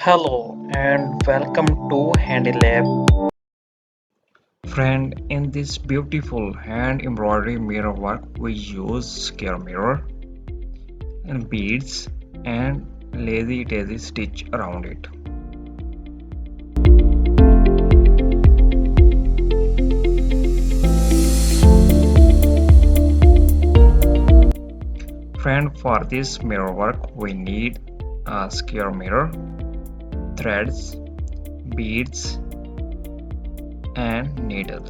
Hello and welcome to Handy Lab. Friend, in this beautiful hand embroidery mirror work, we use square mirror and beads and lazy daisy stitch around it. Friend, for this mirror work, we need a square mirror, threads, beads, and needle.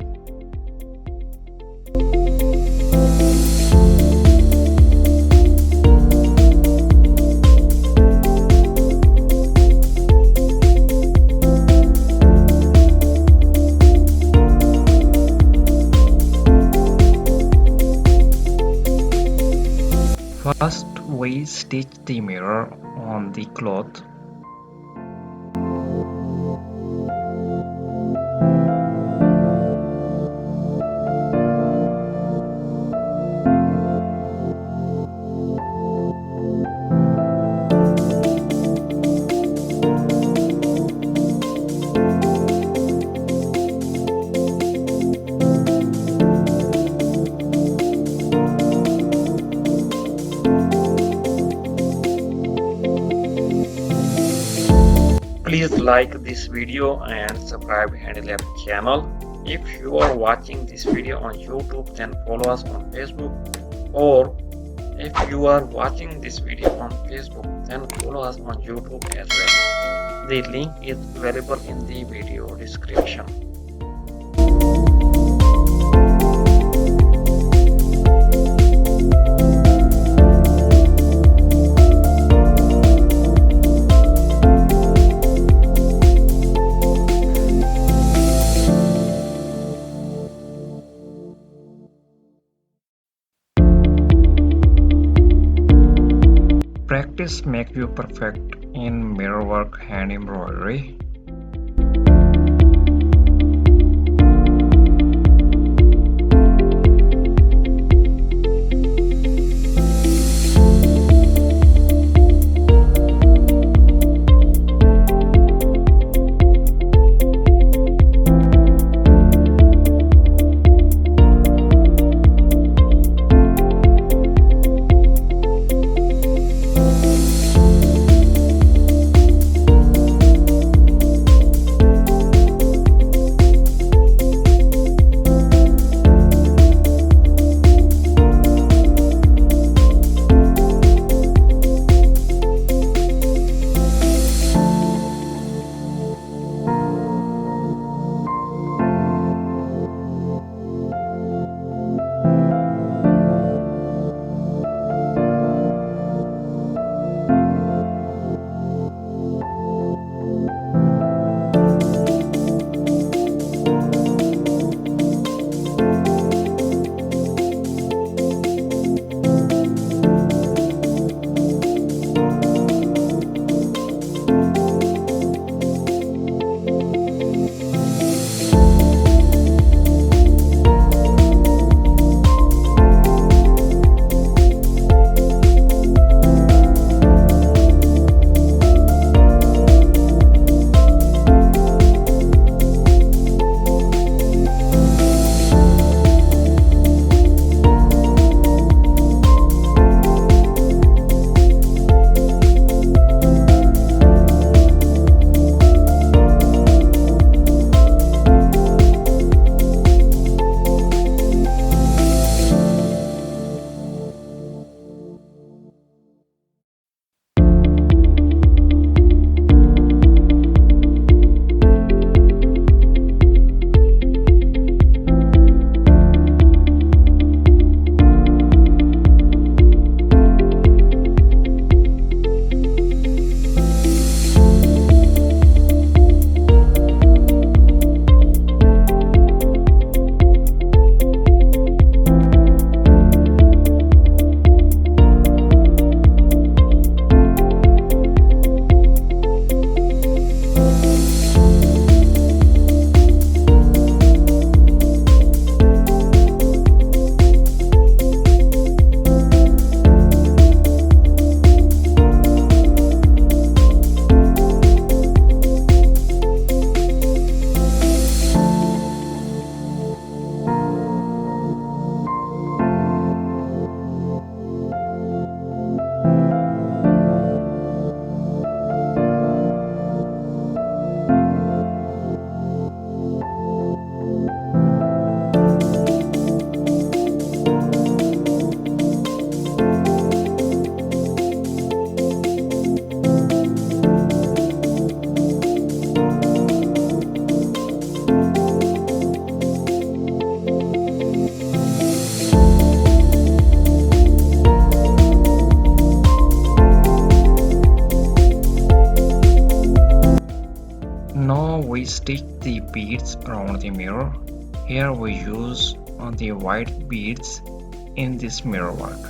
First, we stitch the mirror on the cloth. Please like this video and subscribe Handy Lab channel. If you are watching this video on YouTube, then follow us on Facebook. Or if you are watching this video on Facebook, then follow us on YouTube as well. The link is available in the video description. Practice makes you perfect in mirror work hand embroidery. Now we stitch the beads around the mirror. Here we use the white beads in this mirror work.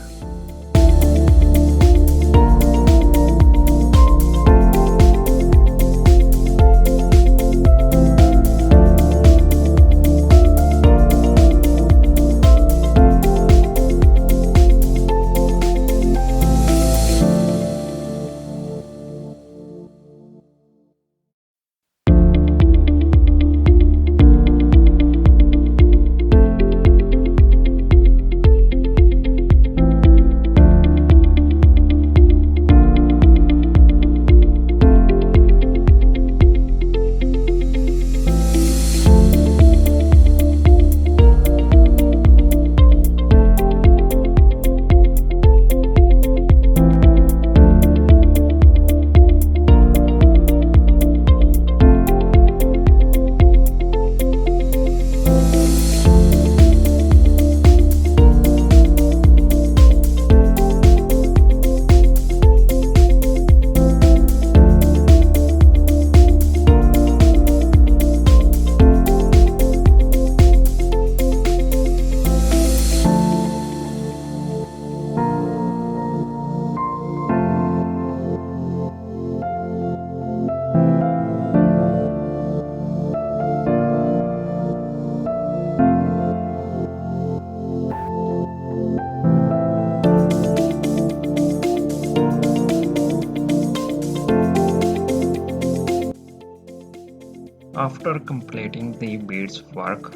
After completing the beads work,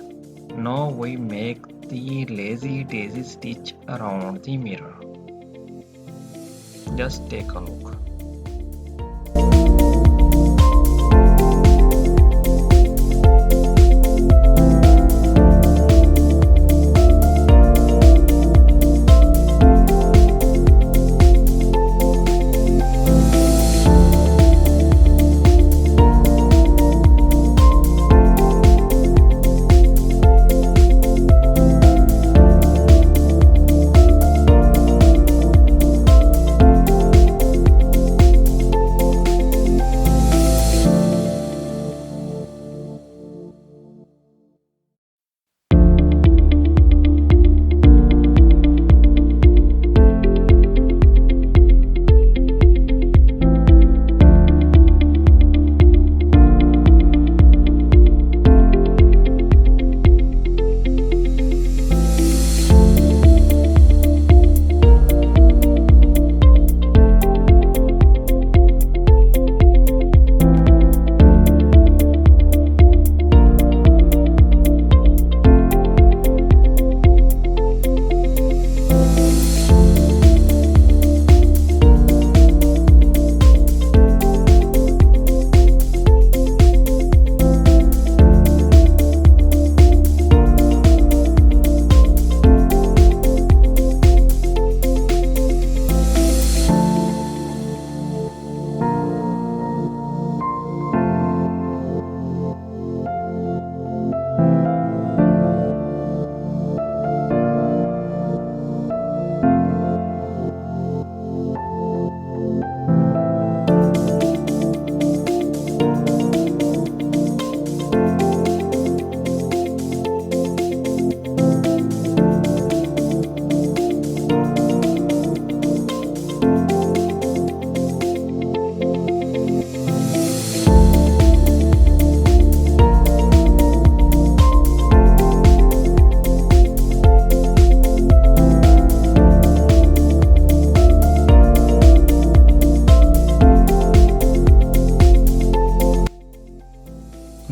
now we make the lazy daisy stitch around the mirror. Just take a look.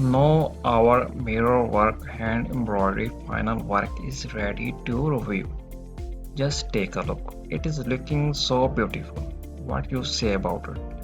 Now our mirror work hand embroidery final work is ready to review. Just take a look. It is looking so beautiful. What you say about it?